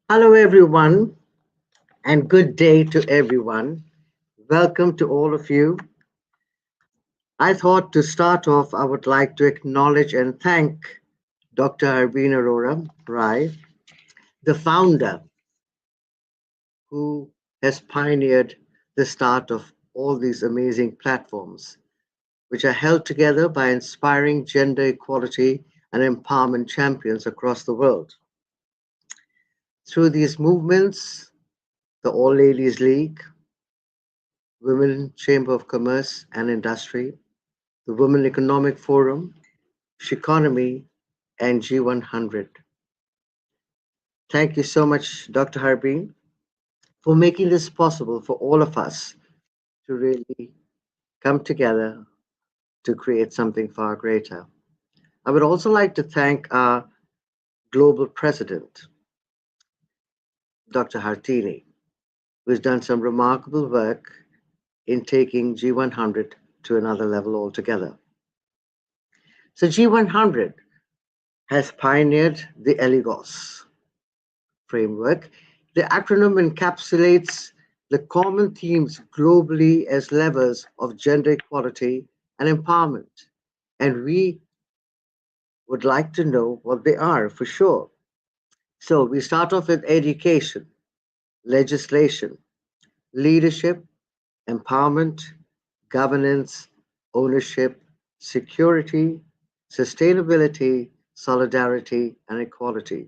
Hello, everyone, and good day to everyone. Welcome to all of you. I thought to start off, I would like to acknowledge and thank Dr. Harbeen Arora Rai, the founder who has pioneered the start of all these amazing platforms, which are held together by inspiring gender equality and empowerment champions across the world. Through these movements, the All Ladies League, Women Chamber of Commerce and Industry, the Women Economic Forum, Shikonomy, and G100. Thank you so much, Dr. Harbeen, for making this possible for all of us to really come together to create something far greater. I would also like to thank our global president, Dr. Hartini, who has done some remarkable work in taking G100 to another level altogether. So, G100 has pioneered the ELLEGOSSE Framework. The acronym encapsulates the common themes globally as levers of gender equality and empowerment. And we would like to know what they are for sure. So we start off with education, legislation, leadership, empowerment, governance, ownership, security, sustainability, solidarity, and equality.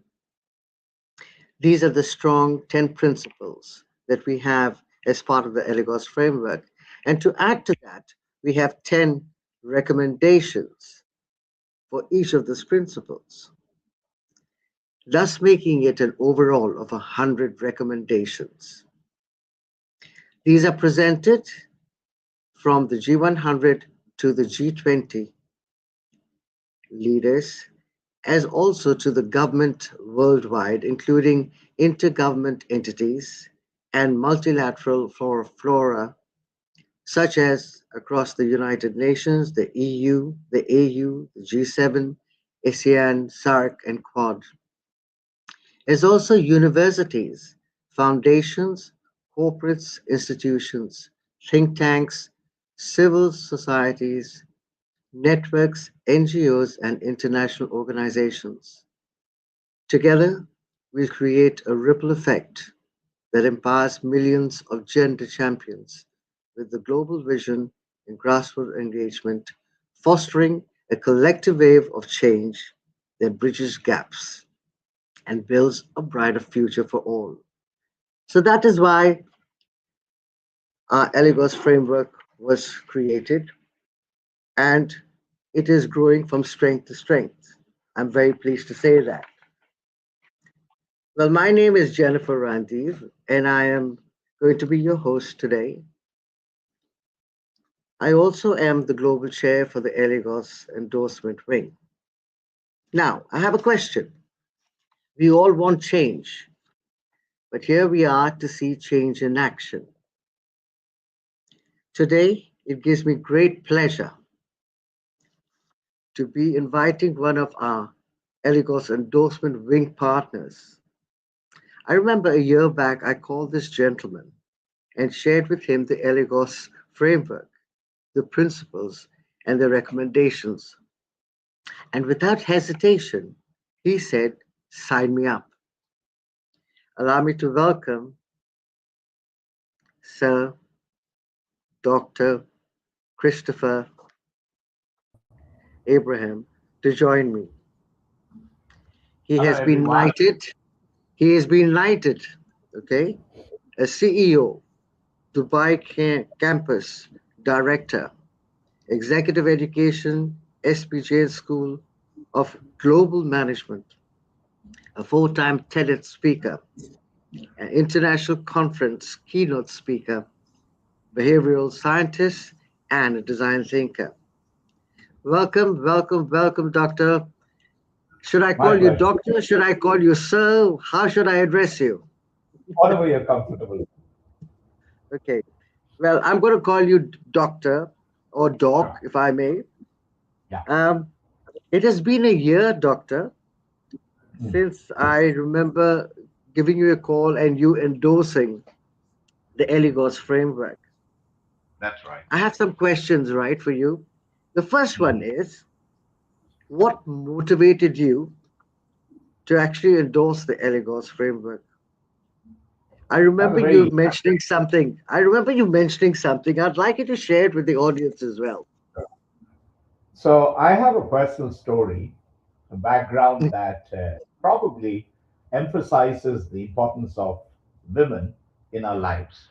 These are the strong 10 principles that we have as part of the ELLEGOSSE framework. And to add to that, we have 10 recommendations for each of these principles, thus making it an overall of 100 recommendations. These are presented from the G100 to the G20 leaders, as also to the government worldwide, including intergovernment entities and multilateral flora, such as across the United Nations, the EU, the AU, the G7, ASEAN, SAARC, and Quad, as also universities, foundations, corporates, institutions, think tanks, civil societies, networks, NGOs, and international organizations. Together, we create a ripple effect that empowers millions of gender champions with the global vision and grassroots engagement, fostering a collective wave of change that bridges gaps and builds a brighter future for all. So that is why our ELLEGOSSE framework was created, and it is growing from strength to strength. I'm very pleased to say that. Well, my name is Jennifer Randiv, and I am going to be your host today. I also am the global chair for the ELLEGOSSE Endorsement Wing. Now, I have a question. We all want change, but here we are to see change in action. Today, it gives me great pleasure to be inviting one of our ELLEGOSSE Endorsement Wing partners. I remember a year back, I called this gentleman and shared with him the ELLEGOSSE framework, the principles, and the recommendations. And without hesitation, he said, sign me up. Allow me to welcome Sir Dr. Chirstopher Abraham to join me. He Hello, has been everyone. knighted. He has been knighted, okay, as CEO, Dubai Campus Director, Executive Education, SPJ School of Global Management, a four-time TEDx speaker, an international conference keynote speaker, behavioral scientist, and a design thinker. Welcome, welcome, welcome, Doctor. Should I My call you pleasure. Doctor? Should I call you Sir? How should I address you? Whatever you're comfortable with. Okay. Well, I'm going to call you Doctor or Doc, Sure. if I may. Yeah. Um, it has been a year, Doctor, Mm. since I remember giving you a call and you endorsing the ELLEGOSSE framework. That's right. I have some questions, right, for you. The first one Mhm. is, what motivated you to actually endorse the ELLEGOSSE framework? I That's a remember you very mentioning something. I remember you mentioning something. I'd like you to share it with the audience as well. So I have a personal story, a background that probably emphasizes the importance of women in our lives.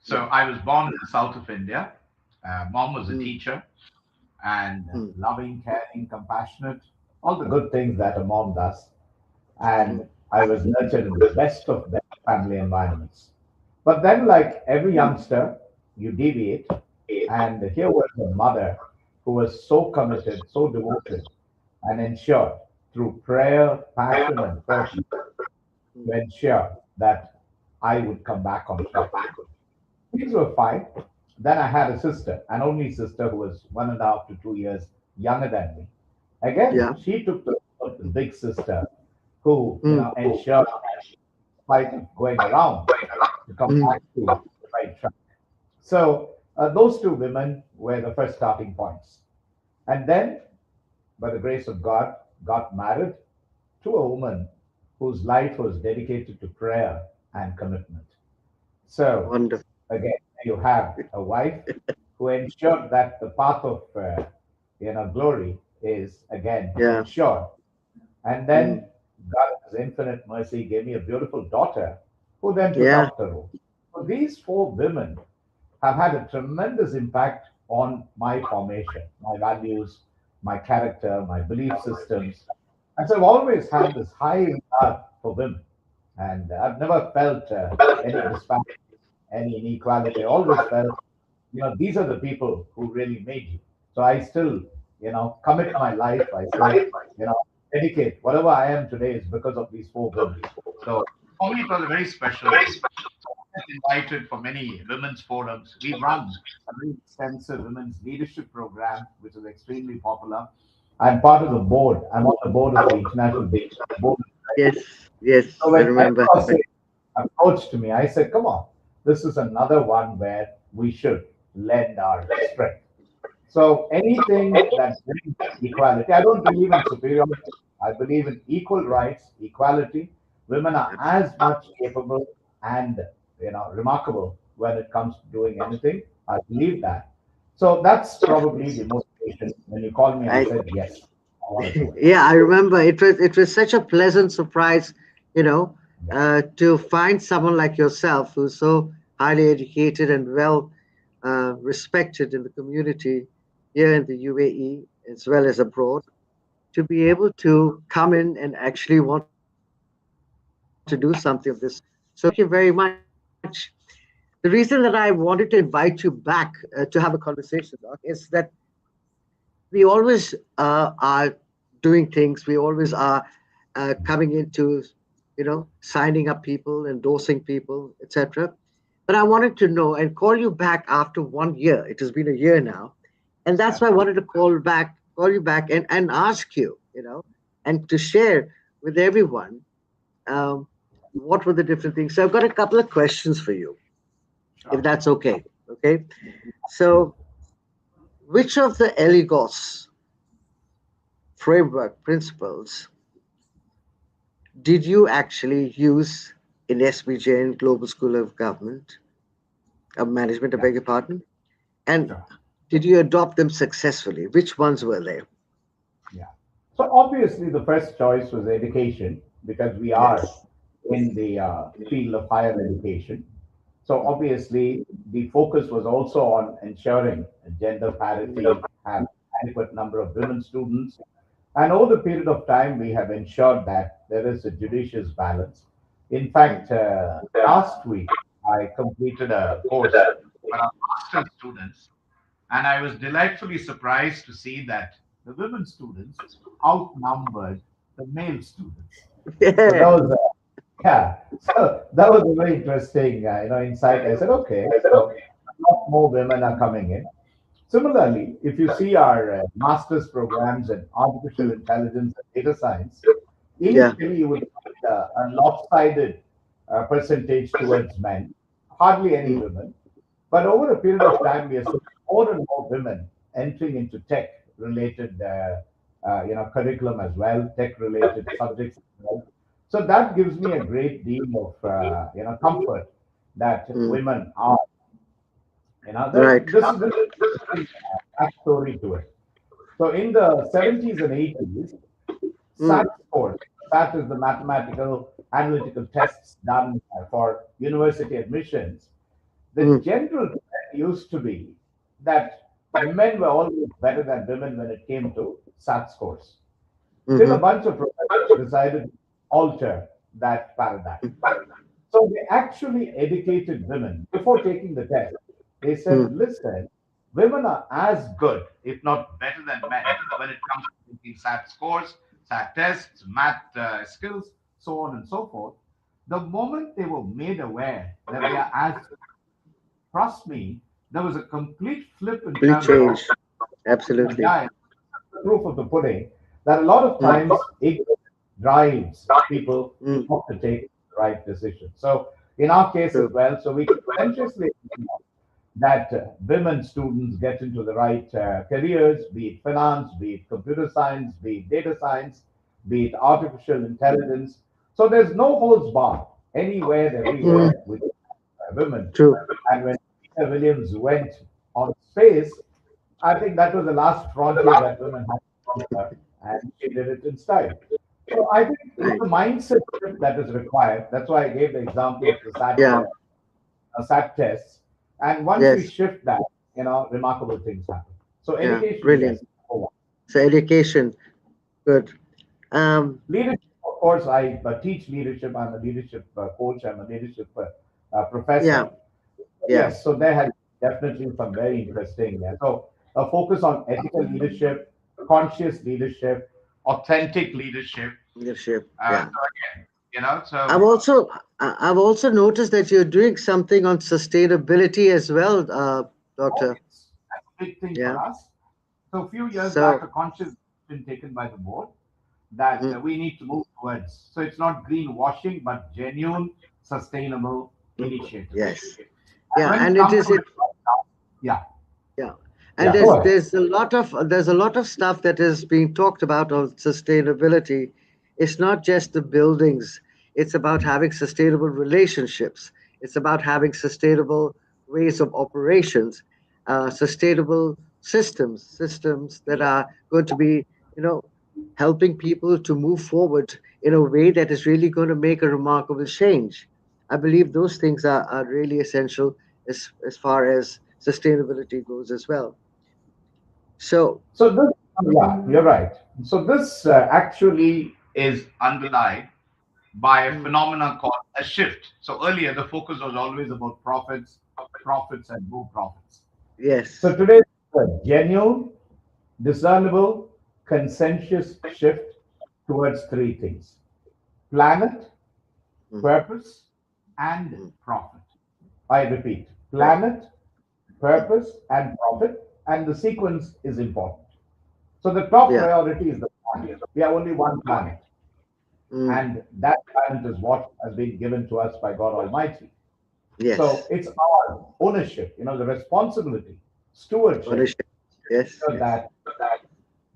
So Yeah. I was born in the south of India. Mom was a Mm, teacher and mm, Loving, caring, compassionate, all the good things that a mom does. And mm, I was nurtured in the best of best family environments. But then, like every youngster, you deviate. And here was a mother who was so committed, so devoted, and ensured through prayer, passion, and fortune mm, to ensure that I would come back on track. Things were fine. Then I had a sister, an only sister who was 1.5 to 2 years younger than me. Again, yeah. she took the role of the big sister who, Mm, ensured, despite of going around, to come mm, back to the right track. So those two women were the first starting points. And then, by the grace of God, got married to a woman whose life was dedicated to prayer and commitment. So, wonderful. again, you have a wife who ensured that the path of glory is again Yeah. ensured. And then Mm, God, in His infinite mercy, gave me a beautiful daughter who then took yeah. up the role. So these four women have had a tremendous impact on my formation, my values, my character, my belief systems. And so I've always had this high regard for women. And I've never felt any disparity, any inequality. I always felt, these are the people who really made you. So I still, commit my life. I say, you know, dedicate. Whatever I am today is because of these four women. so for me, it was a very special day. I was invited for many women's forums. We run a very extensive women's leadership program, which is extremely popular. I'm part of the board. I'm on the board of the International Board. Yes. Yes. So I when remember. Endorsement approached me, I said, come on, this is another one where we should lend our strength. So anything that brings equality, I don't believe in superiority. I believe in equal rights, equality. Women are as much capable and remarkable when it comes to doing anything. I believe that. So that's probably the motivation. When you called me, I I said yes, I want to do it. yeah, I remember it was such a pleasant surprise, you know, Yeah. to find someone like yourself who's so highly educated and well respected in the community here in the UAE as well as abroad, to be Yeah. able to come in and actually want to do something of this. So thank you very much. The reason that I wanted to invite you back to have a conversation, Doc, is that we always are doing things. We always are coming into, signing up people, endorsing people, etc. But I wanted to know and call you back after 1 year. It has been a year now, and that's why I wanted to call you back, and ask you, and to share with everyone um, what were the different things. So I've got a couple of questions for you, if Sure. that's okay. Okay. So, which of the Eligos framework principles did you actually use in SB Jain Global School of Government, of Management, I Yeah. beg your pardon? And Sure. did you adopt them successfully? Which ones were they? Yeah. So obviously, the first choice was education because we are Yes. in the field of higher education. So Mm, obviously, the focus was also on ensuring gender parity, have adequate number of women students, and over the period of time, we have ensured that there is a judicious balance. In mm, fact, last week I completed a course For our master's students, and I was delightfully surprised to see that the women students outnumbered the male students. So that Yeah. was yeah. So that was a very interesting insight. I said, okay, so a lot more women are coming in. Similarly, if you see our master's programs in artificial Mm, intelligence and data science, yeah. initially you would find a lopsided percentage towards men, hardly any women. But over a period of time, we are seeing more and more women entering into tech-related, curriculum as well, tech-related subjects as well. So that gives me a great deal of, comfort that women are, Right. this is a backstory to it. So in the 70s and 80s, SAT scores. SAT is the mathematical analytical tests done for university admissions. The general trend used to be that men were always better than women when it came to SAT scores. Till a bunch of professors decided to alter that paradigm. So they actually educated women before taking the test. They said, listen, women are as good, if not better than men, when it comes to taking SAT scores, SAT tests, math skills, so on and so forth. The moment they were made aware that they are as, trust me, there was a complete flip in Complete terms of, change. Absolutely. yeah, the proof of the pudding, that a lot of times ignorance drives people not to take the right decision. So in our case as well, so we consciously that women students get into the right careers, be it finance, be it computer science, be it data science, be it artificial intelligence. So there's no holds barred anywhere, everywhere with women. True. And when Peter Williams went on space, I think that was the last frontier that women had to conquer, and she did it in style. So I think it's the mindset shift that is required. That's why I gave the example of the SAT tests. And once we Yes. shift that, remarkable things happen. So Yeah. education, Brilliant. yes. number one. So education. Good. Leadership, of course, I teach leadership. I'm a leadership coach. I'm a leadership professor. Yeah. Yeah. Yes, so there has definitely some very interesting. Yeah. So a focus on ethical leadership, conscious leadership, authentic leadership. Leadership. So Yeah. again, so I've also noticed that you're doing something on sustainability as well, Doctor. that's a big thing for Yeah. us. So a few years back, So. a conscious decision taken by the board that Mhm. we need to move towards. So it's not greenwashing, but genuine, sustainable initiatives. Yes. And Yeah. when it And it comes is to it. it, yeah, Yeah. And yeah, go ahead. there's a lot of stuff that is being talked about on sustainability. It's not just the buildings. It's about having sustainable relationships. It's about having sustainable ways of operations, sustainable systems that are going to be, you know, helping people to move forward in a way that is really going to make a remarkable change. I believe those things are really essential as far as sustainability goes as well. So, So this, yeah, you're right. So this actually is underlined by a mm, phenomenon called a shift. So earlier, the focus was always about profits, and more profits. so yes. today a genuine, discernible, conscientious shift towards three things: planet, Mm, purpose, and mm, profit. I repeat, right. planet, Mm, purpose, and profit, and the sequence is important. So the top yeah. priority is the planet. We have only one planet, Mm, and that planet is what has been given to us by God Almighty. So yes. it's our ownership, the responsibility, stewardship, Ownership. Yes. so Yes. that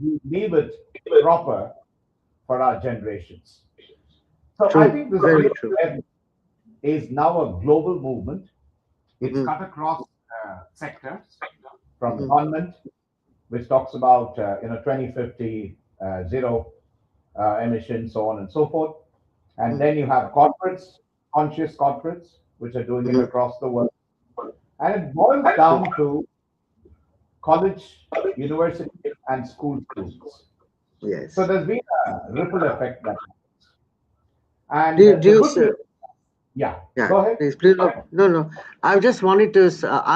we leave it proper for our generations. So I True. think this Very green true. wave is now a global movement. It's Hmm. cut across sectors from Hmm. government, which talks about 2050 zero emissions, so on and so forth. And Hmm. then you have corporates, conscious corporates, which are doing it Hmm. across the world. And it boils down to college, university, and school students. So Yes. there's been a ripple effect that happens. And Do the you, good news, sir? yeah, Yeah. go ahead. Please. No. No. No. I just wanted to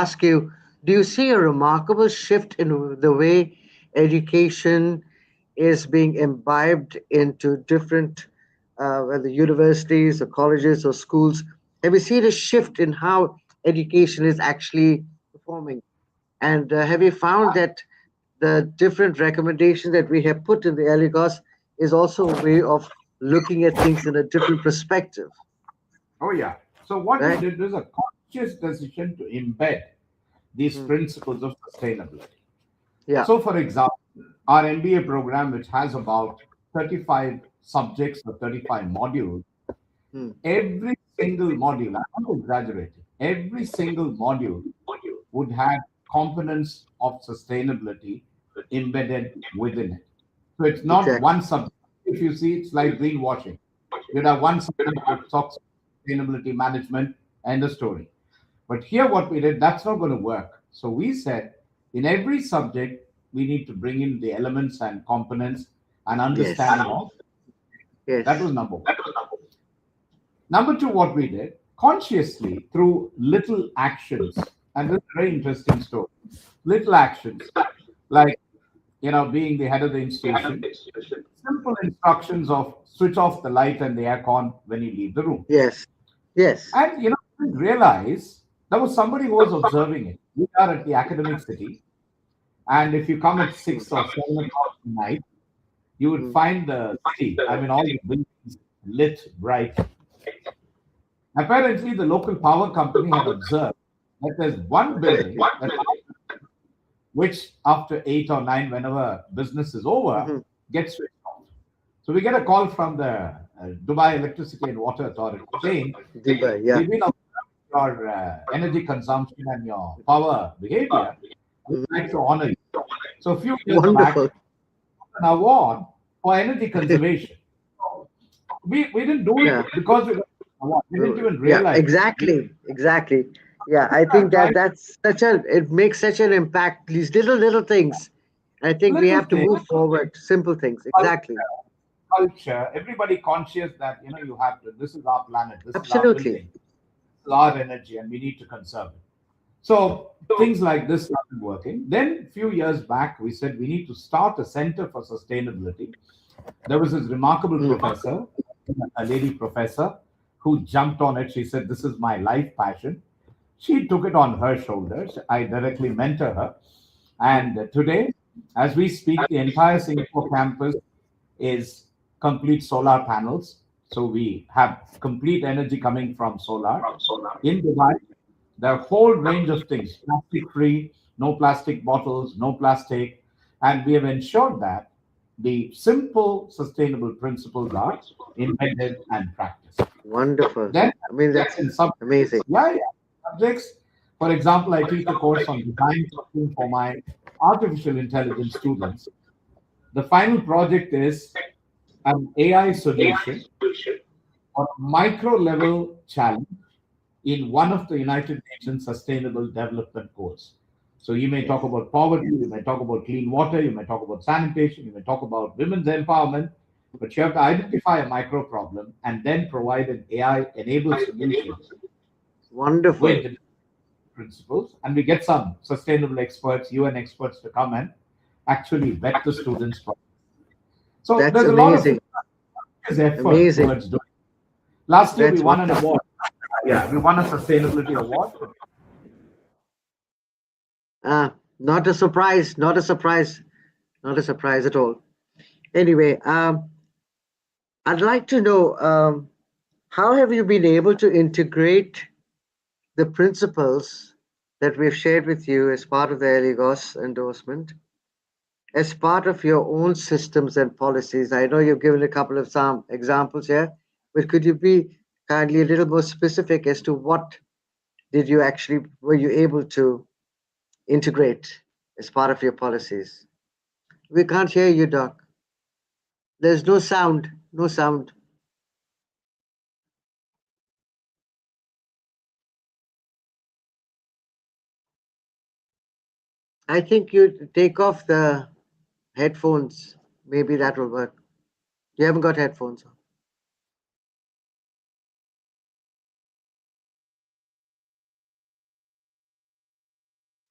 ask you: do you see a remarkable shift in the way education is being imbibed into different, whether universities or colleges or schools? Have you seen a shift in how education is actually performing? And have you found that the different recommendations that we have put in the ELLEGOSSE is also a way of looking at things in a different perspective? Oh, yeah. So what we right? did was a conscious decision to embed these Mm. principles of sustainability. Yeah. So, for example, our MBA program, which has about 35 subjects or 35 modules, Mm. every single module, I'm not exaggerating, every single module would have components of sustainability embedded within it. So it's not Exactly. one subject. If you see, it's like greenwashing. You'd have one subject that talks sustainability management and the story. But here, what we did, that's not going to work. So we said in every subject, we need to bring in the elements and components and Yes. understanding of. That Yes. was number one. Number two, what we did consciously through little actions, and this is a very interesting story. Little actions, like being the head of the institution, simple instructions of switch off the light and the aircon when you leave the room. Yes. Yes. And I didn't realize there was somebody who was observing it. We are at the academic city, and if you come at Mm. 6 or 7 o'clock at night, you would Mm. find the city. I mean, all the buildings lit bright. Apparently, the local power company had observed that there's one building that, which after 8 or 9, whenever business is over, Mm-hmm. gets switched off. So we get a call from the Dubai Electricity and Water Authority saying, Dubai. Yeah. we've been observing your energy consumption and your power behavior. We'd Mhm. like to honor you. So a few years back, Wonderful. an award for energy conservation. We didn't do it Yeah. because we got an award. We didn't even Yeah. realize. Exactly. Exactly. Yeah. I I'm think that trying that's such a. It makes such an impact. These little things. I think we little have to things, move forward. Simple things. Exactly. culture, everybody conscious that you have to. This is our planet. This is our Absolutely. building. This is our energy, and we need to conserve it. So things like this started working. Then a few years back, we said we need to start a center for sustainability. There was this remarkable Mm. professor, a lady professor, who jumped on it. She said, "This is my life passion." She took it on her shoulders. I directly mentor her. Mm. And today, as we speak, the entire Singapore campus is complete solar panels. So we have complete energy coming from solar. In Dubai, there are a whole range of things, plastic free, no plastic bottles, no plastic. And we have ensured that the simple sustainable principles are embedded and practiced. Wonderful. Then, I mean, yes, that's in some amazing. yeah, yeah, subjects. For example, I teach a course on design thinking for my artificial intelligence students. The final project is an AI solution or a micro level challenge in one of the United Nations Sustainable Development Goals. So you may Yes. talk about poverty, you may talk about clean water, you may talk about sanitation, you may talk about women's empowerment, but you have to identify a micro problem and then provide an AI enabled solution with Wonderful. the principles. And we get some sustainable experts, UN experts to come and actually vet the students. So That's there's a lot of amazing. effort Amazing. towards doing. Last year we That's won an wonderful. award. Yeah, we won a sustainability award. Not a surprise. Not a surprise. Not a surprise at all. Anyway, I'd like to know how have you been able to integrate the principles that we've shared with you as part of the ELLEGOSSE endorsement as part of your own systems and policies? I know you've given a couple of some examples here, but could you be kindly a little more specific as to what did you actually were you able to integrate as part of your policies? We can't hear you, Doc. There's no sound. No sound. I think you take off the headphones. Maybe that will work. You haven't got headphones on.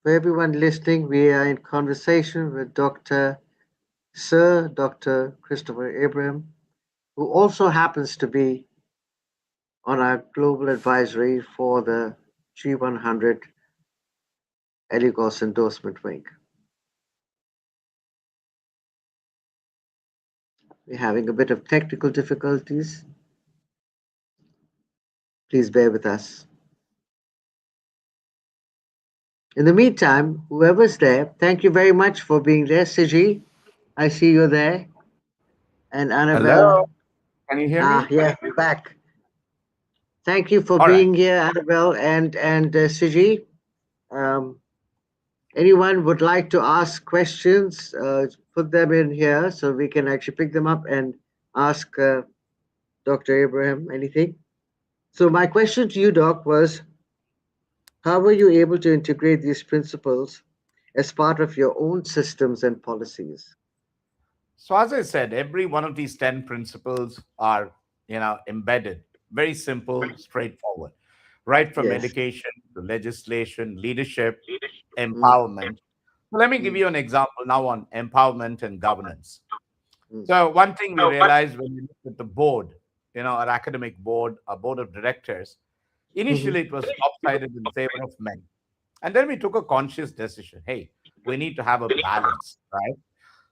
For everyone listening, we are in conversation with Dr. Christopher Abraham, who also happens to be on our global advisory for the G100 ELLEGOSSE endorsement wing. We're having a bit of technical difficulties. Please bear with us. In the meantime, whoever's there, thank you very much for being there. Siji, I see you're there. And Hello, Annabelle, can you hear me? yeah, you're back. Thank you for All right. being here, Annabelle and Siji. Um, anyone would like to ask questions, put them in here so we can actually pick them up and ask Dr. Abraham anything. So my question to you, Doc, was how were you able to integrate these principles as part of your own systems and policies? So as I said, every one of these 10 principles are, embedded, very simple, straightforward, right from Yes. education to legislation, leadership, Mm, empowerment. Let me give mm, you an example now on empowerment and governance. mm, So one thing we realized when we looked at the board, our academic board, our board of directors, mhm, initially it was lopsided in favor of men. And then we took a conscious decision. Hey, we need to have a balance, right?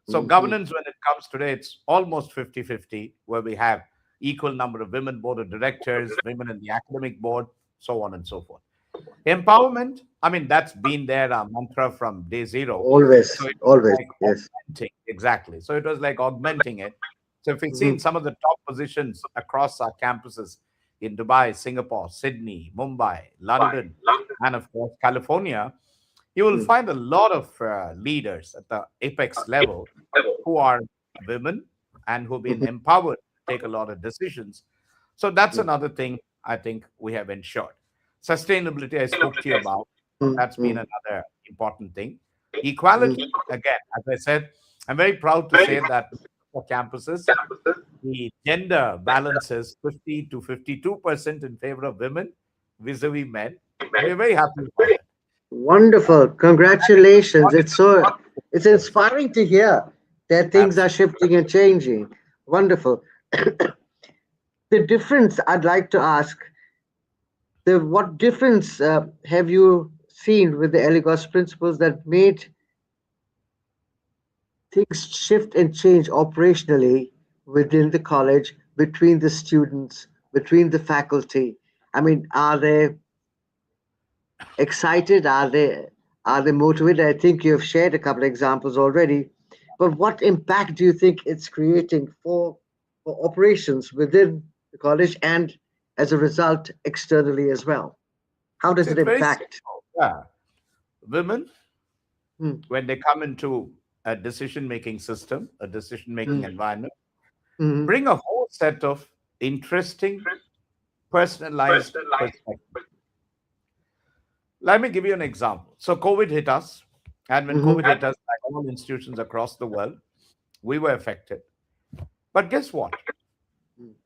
So mhm, governance, when it comes today, it's almost 50-50, where we have equal number of women board of directors, women in the academic board, so on and so forth. Empowerment, I mean, that's been there, our mantra from day zero. So always, it was always, like yes. augmenting, exactly. So it was like augmenting it. So if we've seen Mhm, some of the top positions across our campuses in Dubai, Singapore, Sydney, Mumbai, London, and of course, California, you will mm, find a lot of leaders at the apex level who are women and who've been mhm, empowered to take a lot of decisions. So that's mm, another thing I think we have ensured. Sustainability, I spoke to you about. mm, That's been mm, another important thing. mm. Equality, again, as I said, I'm very proud to say that for campuses, the gender balance is 50 to 52% in favor of women vis-a-vis men. And we're very happy about that. Wonderful. That is Congratulations. one It's inspiring to hear that things are absolutely. shifting and changing. Wonderful. The difference I'd like to ask, the what difference have you seen with the Eligos principles that made things shift and change operationally within the college, between the students, between the faculty? I mean, are they excited? Are they motivated? I think you've shared a couple of examples already. But what impact do you think it's creating for operations within the college and as a result externally as well? How does So it it's very impact? simple. Yeah. Women, Hmm, when they come into a decision making system, a decision making hmm, environment, hmm, bring a whole set of interesting, personalized perspectives. Let me give you an example. So, COVID hit us. And when hmm, COVID hit us, like all institutions across the world, we were affected. But guess what?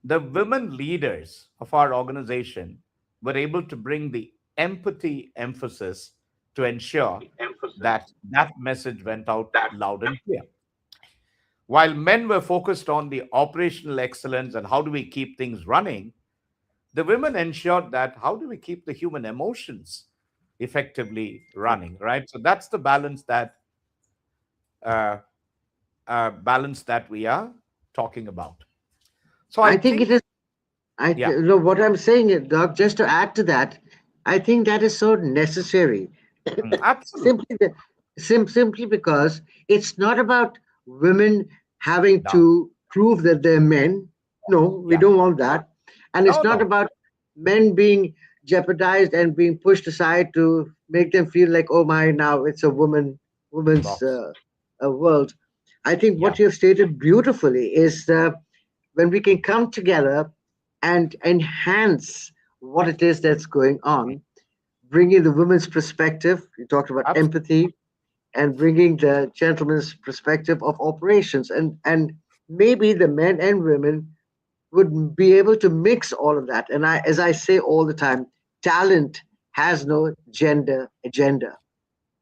The women leaders of our organization were able to bring the empathy emphasis to ensure that that message went out loud and clear. While men were focused on the operational excellence and how do we keep things running, the women ensured that how do we keep the human emotions effectively running, right? So that's the uh, balance that we are talking about. So I I think it think, is. yeah, No, what I'm saying, Doc, just to add to that, I think that is so necessary. absolutely. simply, simply because it's not about women having No, to prove that they're men. No, we yeah, don't want that. And it's no, not no, about men being jeopardized and being pushed aside to make them feel like, oh my, now it's a woman's box. world. I think Yeah, what you've stated beautifully is when we can come together and enhance what it is that's going on, bringing the women's perspective. You talked about absolutely. empathy and bringing the gentleman's perspective of operations, and maybe the men and women would be able to mix all of that. And I, as I say all the time, talent has no gender agenda.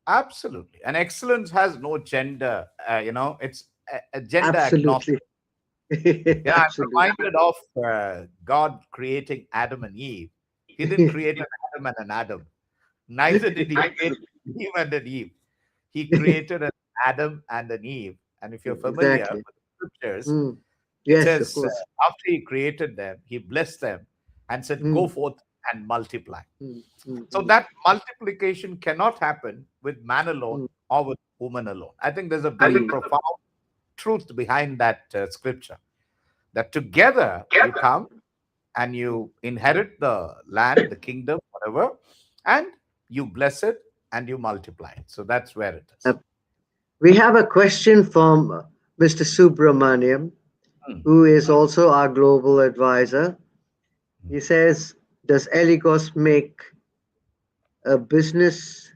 Absolutely. And excellence has no gender, it's a gender Absolutely. agnostic. Yeah, I'm Absolutely. reminded of God creating Adam and Eve. He didn't create an Adam and an Adam. Neither did he create Eve and an Eve. He created an Adam and an Eve. And if you're familiar Exactly. with the scriptures, Mm. it Yes, of says course. after he created them, he blessed them and said, Mm. "Go forth and multiply. mm, mm, So mm, that multiplication cannot happen with man alone mm. or with woman alone. I think there's a very profound truth behind that scripture, that together you come and you inherit the land, the kingdom, whatever, and you bless it and you multiply it. So that's where it Uh, is. we have a question from Mr. Subramaniam, Hmm. who is also our global advisor. He says, "Does Eligos a business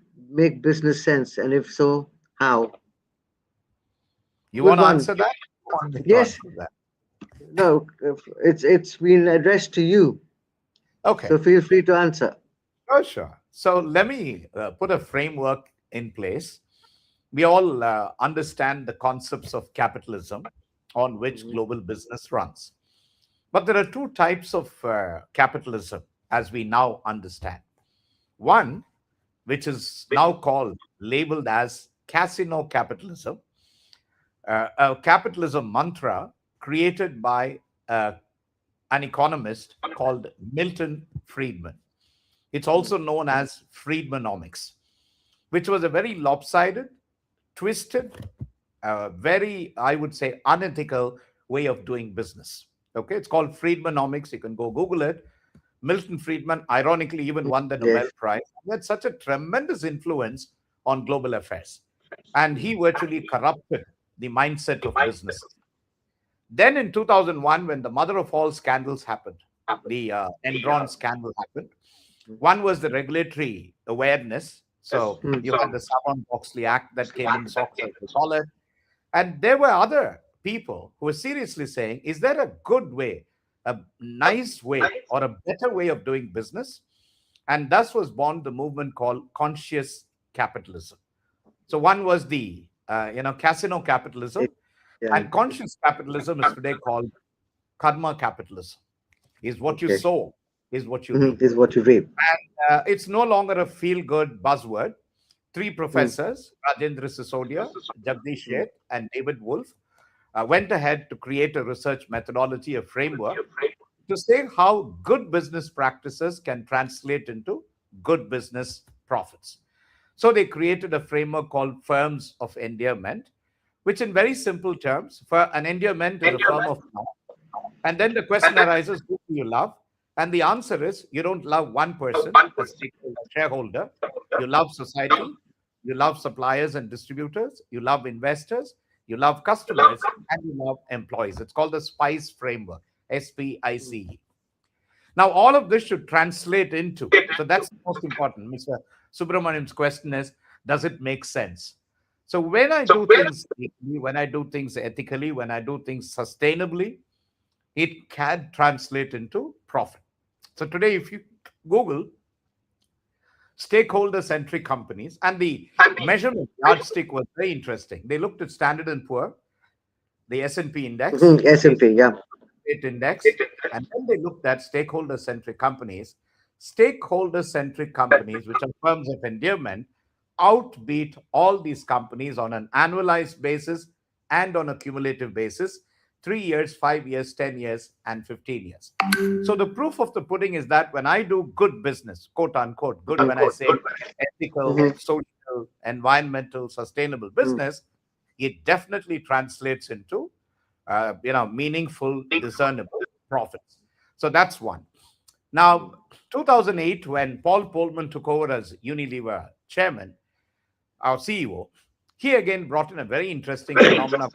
business sense, and if so, how?" You Good want to one. answer that? I want me to Yes. answer that. No, it's been addressed to you, Okay. so feel free to answer. Oh, sure. So let me put a framework in place. We all understand the concepts of capitalism on which Mhm. global business runs. But there are two types of capitalism as we now understand. One, which is now called, labeled as casino capitalism, a capitalism mantra created by uh, an economist called Milton Friedman. It's also known as Friedmanomics, which was a very lopsided, twisted, very, I would say, unethical way of doing business. Okay, it's called Friedmanomics. You can go Google it. Milton Friedman, ironically, even won the Nobel Yes. Prize. He had such a tremendous influence on global affairs. And he virtually corrupted the mindset of businesses. Then in 2001, when the mother of all scandals happened, the Enron scandal happened. One was the regulatory awareness. So Mm. you had the Sarbanes-Oxley Act that came in, SOX as we call it. And there were other people who were seriously saying, is there a good way, a nice way, or a better way of doing business? And thus was born the movement called conscious capitalism. So one was the casino capitalism, It, yeah. and conscious capitalism is today called karma capitalism. Is what you Okay. sow, is what you Mhm. reap. This is what you reap. It's no longer a feel-good buzzword. Three Mm, professors, Rajendra Sisodia, Jagdish mm, Sheth, and David Wolf, went ahead to create a research methodology, a framework to say how good business practices can translate into good business profits. So they created a framework called Firms of Endearment, which in very simple terms, for an endearment is a firm of love. And then the question arises, who do you love? And the answer is you don't love one person, a stakeholder, shareholder. You love society, you love suppliers and distributors, you love investors, you love customers, and you love employees. It's called the SPICE framework, mm, SPICE. Now, all of this should translate into, so that's the most important. Mr. Subramaniam's question is, does it make sense? So when I do things legally, when I do things ethically, when I do things sustainably, it can translate into profit. So today, if you Google stakeholder centric companies, and the measurement yardstick was very interesting. They looked at Standard and Poor, the S&P index, mhm. S&P, yeah. state index, and then they looked at stakeholder centric companies. Stakeholder centric companies, which are firms of endearment, outbeat all these companies on an annualized basis and on a cumulative basis, 3 years, 5 years, 10 years, and 15 years. So the proof of the pudding is that when I do good business, quote unquote, good when I say ethical, Mhm, social, environmental, sustainable mm, business, it definitely translates into meaningful, discernible profits. So that's one. Now, 2008, when Paul Polman took over as Unilever chairman, our CEO, he again brought in a very interesting phenomenon,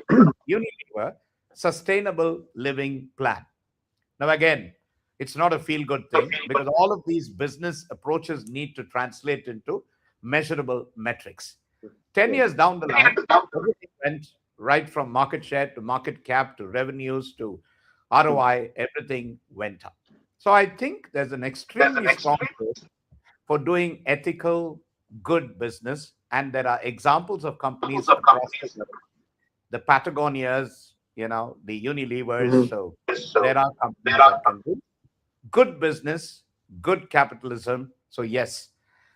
Unilever Sustainable Living Plan. Now, again, it's not a feel good thing because all of these business approaches need to translate into measurable metrics. 10 yes. years down the line, everything went right from market share to market cap to revenues to Mm, ROI, everything went up. So I think there's an extremely strong case for doing ethical, good business. And there are examples of companies across the globe, the Patagonias, the Unilevers. mhm. So there are companies that can do good business, good capitalism. So yes,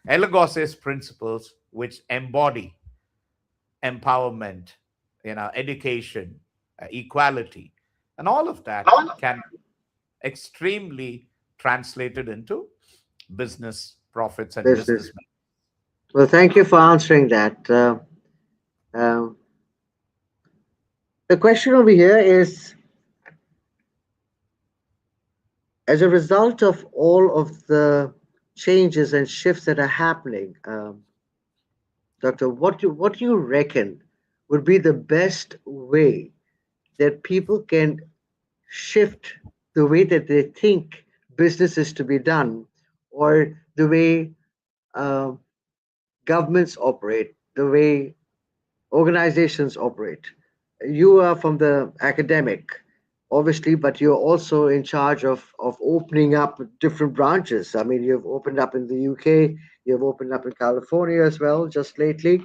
Ellegosse's principles, which embody empowerment, education, equality, and all of that can be extremely translated into business profits and Business. business. Well, thank you for answering that. Um, the question over here is, as a result of all of the changes and shifts that are happening, Doctor, what do you reckon would be the best way that people can shift the way that they think business is to be done, or the way uh, governments operate, the way organizations operate? You are from the academic, obviously, but you're also in charge of opening up different branches. I mean, you've opened up in the UK, you've opened up in California as well, just lately.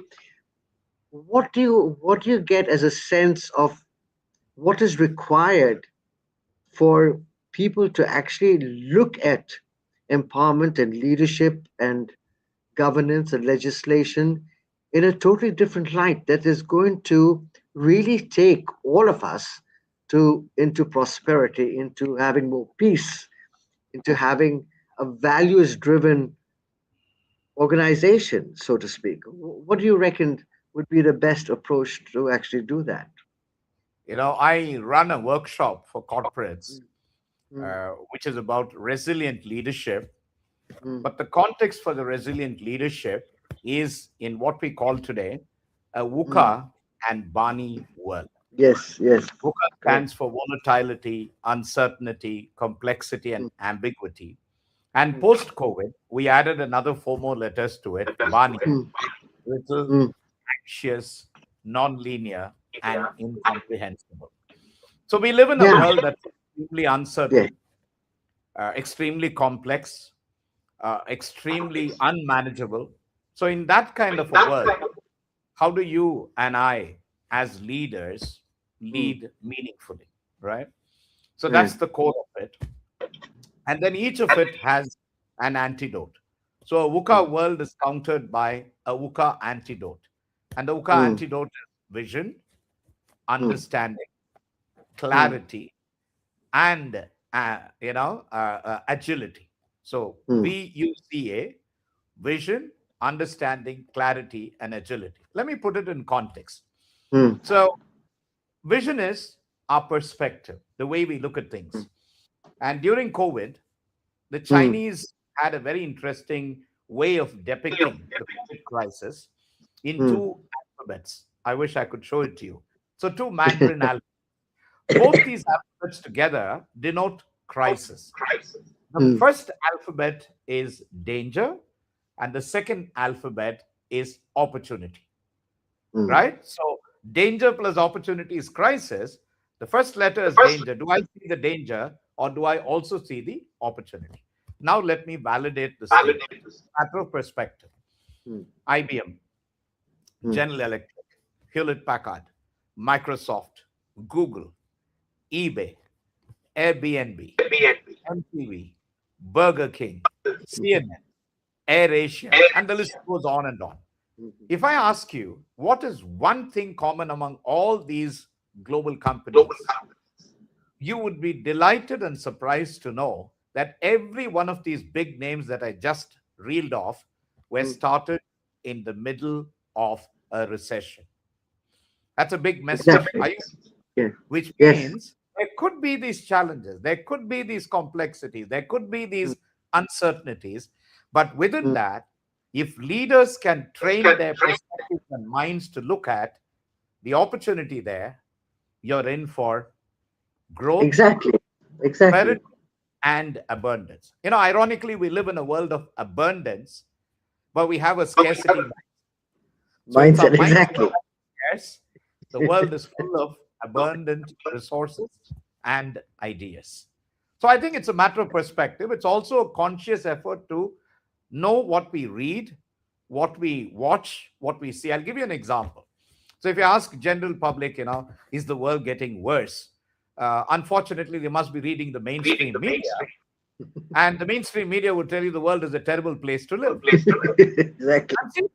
What do you get as a sense of what is required for people to actually look at empowerment and leadership and governance and legislation in a totally different light that is going to really take all of us to into prosperity, into having more peace, into having a values driven organization, so to speak? What do you reckon would be the best approach to actually do that? I run a workshop for corporates, Mm, which is about resilient leadership. mm, But the context for the resilient leadership is in what we call today a mm. VUCA and Barney world. Yes, yes, VUCA correct. stands for volatility, uncertainty, complexity, and Mm, ambiguity. And mm, post COVID, we added another four more letters to it, Barney, mm, little, mm, anxious, non-linear, and incomprehensible. So we live in a yeah, world that's extremely yeah. uncertain, extremely complex, extremely unmanageable. So, in that kind of a world, how do you and I, as leaders, Mm, lead meaningfully, right? So, right. that's the core of it. And then each of it has an antidote. So, a Mm, VUCA world is countered by a VUCA antidote. And the VUCA mm, antidote is vision, mm, understanding, mm, clarity, and agility. So mm, VUCA: vision, understanding, clarity, and agility. Let me put it in context. mm, So vision is our perspective, the way we look at mm, things. And during COVID, the mm, Chinese had a very interesting way of depicting the COVID crisis in mm. two alphabets. I wish I could show it to you. So two Mandarin alphabets. Both these alphabets together denote crisis. The Mm, first alphabet is danger, and the second alphabet is opportunity, mm. right? So, danger plus opportunity is crisis. The first letter is danger. Do I see the danger or do I also see the opportunity? Now, let me validate the statement. Matter of perspective. Mm, IBM, mm, General Electric, Hewlett Packard, Microsoft, Google, eBay, Airbnb, MTV, Burger King, mhm, CNN, AirAsia, and the list goes on and on. mhm, If I ask you what is one thing common among all these global companies, you would be delighted and surprised to know that every one of these big names that I just reeled off were mm. started in the middle of a recession. That's a big message. Exactly. Yeah. Which Yes. means there could be these challenges, there could be these complexities, there could be Mm, these uncertainties. But within mm. that, if leaders can train their perspectives and minds to look at the opportunity there, you're in for growth, Exactly. prosperity, Exactly. and abundance. Ironically, we live in a world of abundance, but we have a scarcity mindset. So it's our Mindset. mindset Exactly. that scarce. The world is full of abundant resources and ideas. So I think it's a matter of perspective. It's also a conscious effort to know what we read, what we watch, what we see. I'll give you an example. So if you ask general public, is the world getting worse? Unfortunately, they must be reading the mainstream media, and the mainstream media would tell you the world is a terrible place to live. Exactly.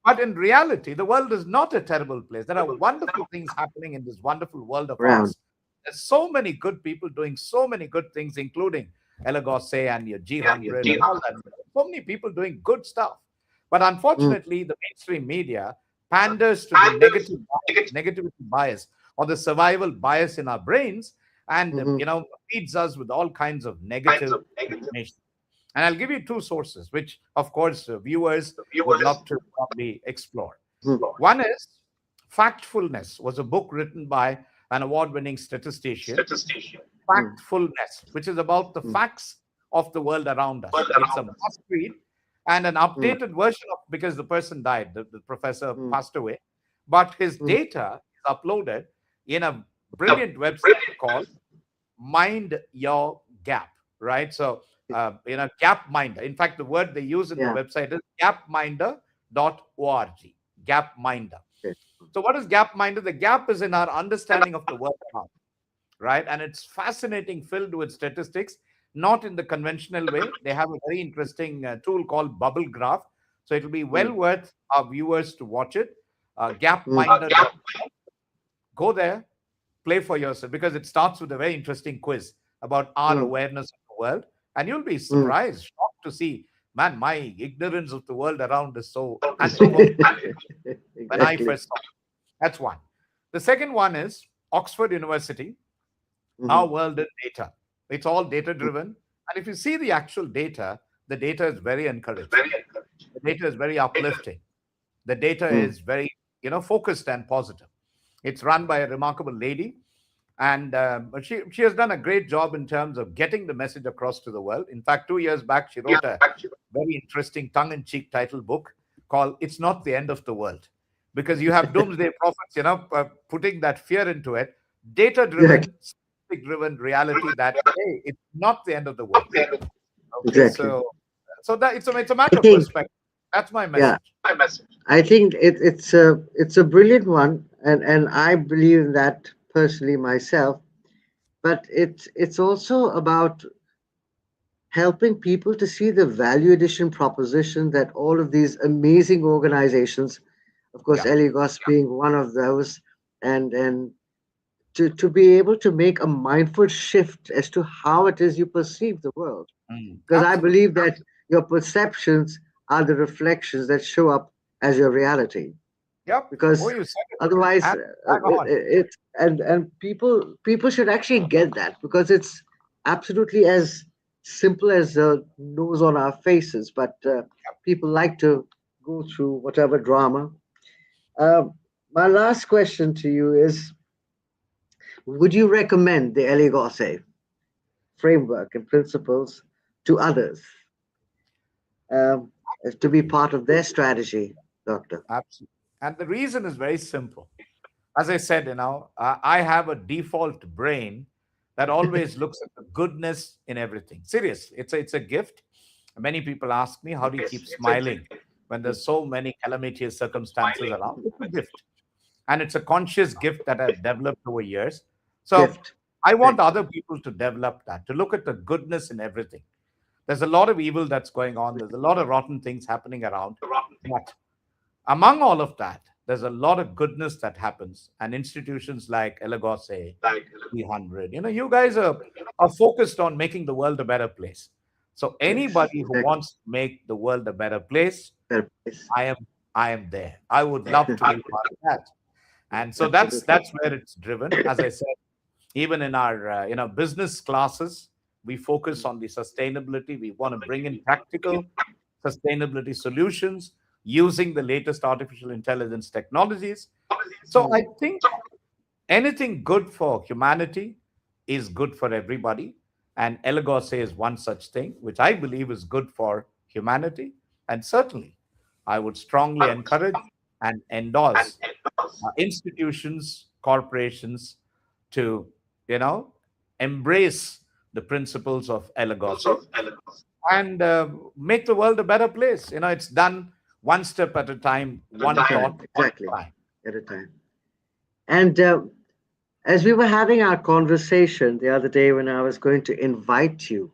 But in reality, the world is not a terrible place. There are wonderful things happening in this wonderful world of Around. ours. There's so many good people doing so many good things, including ELLEGOSSSE and your G100 and all that. So many people doing good stuff. But mm, unfortunately, the mainstream media panders to the negativity bias or the survival bias in our brains, and mhm, feeds us with all kinds of negative information. And I'll give you two sources, which, of course, viewers would love to probably explore. mhm, One is Factfulness, was a book written by an award-winning statistician. mm, Factfulness, which is about the mm, facts of the world around us. It's a must read, and an mm, updated version of, because the person died, the professor mm, passed away, but his mm. data is uploaded in a brilliant website called Mind Your Gap, right? So, Gap Minder. In fact, the word they use in the Yeah. website is gapminder.org. Gap Minder. Okay. So, what is Gap Minder? The gap is in our understanding of the world around, right? And it's fascinating, filled with statistics, not in the conventional way. They have a very interesting tool called Bubble Graph. So, it will be well Mm, worth our viewers to watch it. mm, Gapminder. Go there, play for yourself, because it starts with a very interesting quiz about our mm, awareness of the world. And you'll be mm. surprised, shocked to see, man, my ignorance of the world around is so anthropomorphic when I Exactly. first saw it. That's one. The second one is Oxford University, Our Mhm, World in Data. It's all data mm, driven. And if you see the actual data, the data is very encouraging. The data is very uplifting. The data mm, is very, focused and positive. It's run by a remarkable lady, and she has done a great job in terms of getting the message across to the world. In fact, 2 years back, she wrote a very interesting tongue-in-cheek title book called "It's Not the End of the World," because you have doomsday prophets, putting that fear into it. exactly. Data-driven, scientific-driven reality that, hey, it's not the end of the world. Okay, Exactly. so that it's a I matter of think, perspective. That's my yeah, message. I think it's a brilliant one, and I believe in that personally myself. But it's also about helping people to see the value addition proposition that all of these amazing organizations, of course, Yeah. Eligos being one of those, and to be able to make a mindful shift as to how it is you perceive the world. Because I Absolutely. believe that your perceptions are the reflections that show up as your reality. Yep. Oh, Because you said it. otherwise, And bang on. and people should actually get that, because it's absolutely as simple as the nose on our faces. But people like to go through whatever drama. Uh, my last question to you is: would you recommend the Eligose framework and principles to others, um, to be part of their strategy, Doctor? Absolutely. And the reason is very simple. As I said, I have a default brain that always looks at the goodness in everything. Serious. It's a gift. Many people ask me, how do you keep smiling when there's so many calamitous circumstances around? It's a gift. And it's a conscious gift that I've developed over years. So Gift. I want Thank you. other people to develop that, to look at the goodness in everything. There's a lot of evil that's going on. There's a lot of rotten things happening around. But among all of that, there's a lot of goodness that happens. And institutions like ELLEGOSSSE, G100, you guys are focused on making the world a better place. So Yes, anybody who exactly. wants to make the world a better place, Better place. I am I am there. I would love to be part of that. And so that's Absolutely. that's where it's driven. As I said, even in our business classes, we focus on the sustainability. We want to bring in practical sustainability solutions using the latest artificial intelligence technologies. So I Mm, think anything good for humanity is good for everybody. And Elagos is one such thing, which I believe is good for humanity. And certainly, I would strongly encourage and endorse institutions, corporations to, you know, embrace the principles of Elagos and make the world a better place. It's done one step at a time, at a one time, thought, one exactly. time. At a time. And as we were having our conversation the other day, when I was going to invite you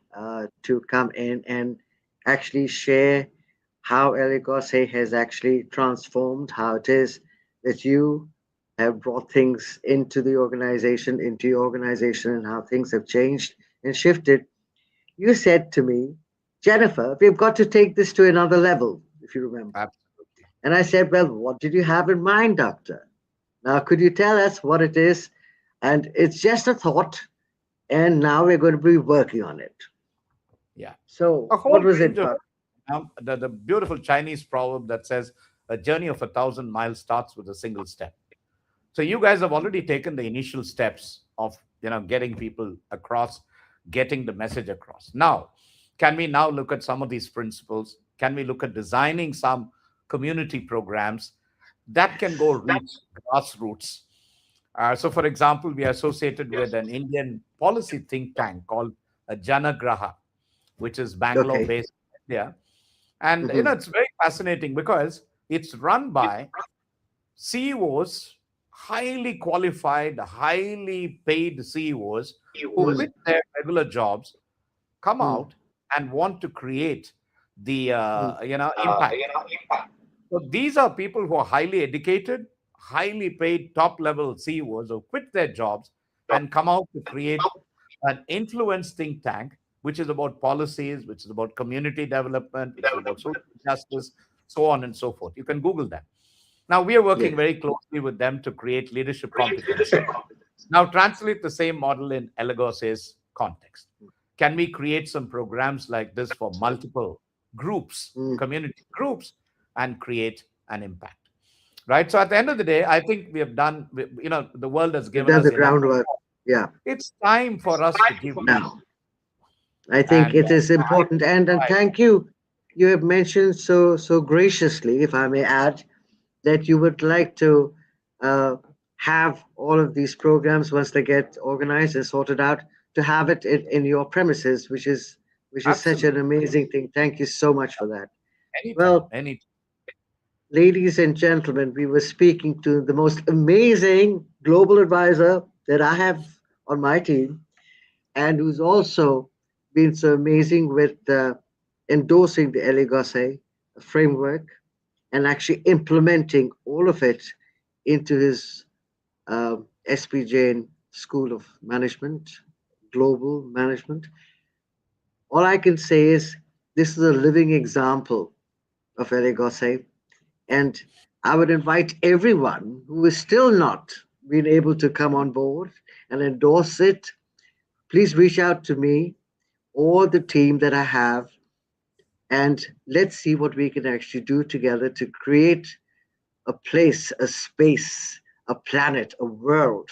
to come in and actually share how Eligose has actually transformed, how it is that you have brought things into your organization, and how things have changed and shifted, you said to me Jennifer, we've got to take this to another level, if you remember. Absolutely. And I said, well, what did you have in mind, doctor? Now, could you tell us what it is? And it's just a thought, and now we're going to be working on it. Yeah. So, A whole what was range it, of doc? the beautiful Chinese proverb that says a journey of 1,000 miles starts with a single step. So you guys have already taken the initial steps of getting people across, getting the message across. Now, can we now look at some of these principles? Can we look at designing some community programs that can go reach grassroots? So, for example, we are associated with an Indian policy think tank called Janagraha, which is Bangalore Okay. based in India. And Hmm. it's very fascinating because it's run by CEOs, highly qualified, highly paid CEOs who quit their regular jobs, come Mm. out and want to create the Mm. impact. So these are people who are highly educated, highly paid, top level CEOs who quit their jobs and come out to create an influence think tank, which is about policies, which is about community development, which is about social justice, so on and so forth. You can Google that. Now, we are working Yes. very closely with them to create leadership competency. Now, translate the same model in ELLEGOSSSE's context. Can we create some programs like this for multiple groups, Mm. community groups, and create an impact? Right. So, at the end of the day, I think we have done, the world has We've given done us the enough. groundwork. Yeah. It's time for us to give back. Now, I think And it is important. And I, thank you. You have mentioned so graciously, if I may add, that you would like to uh, have all of these programs once they get organized and sorted out to have it in your premises, which is such absolutely, an amazing thing. Thank you so much for that. anytime, Well, anytime. ladies and gentlemen, we were speaking to the most amazing global advisor that I have on my team, and who's also been so amazing with endorsing the ELLEGOSSSE framework and actually implementing all of it into his SP Jain School of Management, Global Management. All I can say is this is a living example of ELLEGOSSSE, and I would invite everyone who is still not been able to come on board and endorse it. Please reach out to me or the team that I have, and let's see what we can actually do together to create a place, a space, a planet, a world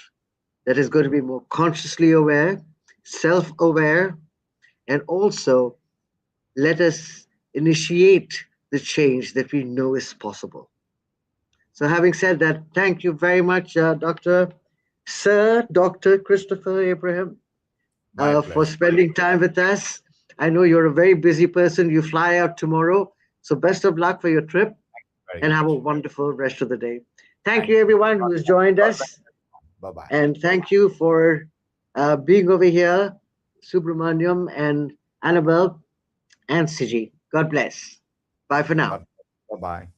that is going to be more consciously aware, self aware, and also let us initiate the change that we know is possible. So, having said that, thank you very much, Dr. Christopher Abraham, My for pleasure. spending time with us. I know you're a very busy person. You fly out tomorrow. So, best of luck for your trip Very and have a much. wonderful rest of the day. Thank you, Thank you. everyone who has joined us. Bye bye. And thank you for being over here, Subramaniam and Annabelle and Siji. God bless. Bye for now. Bye bye.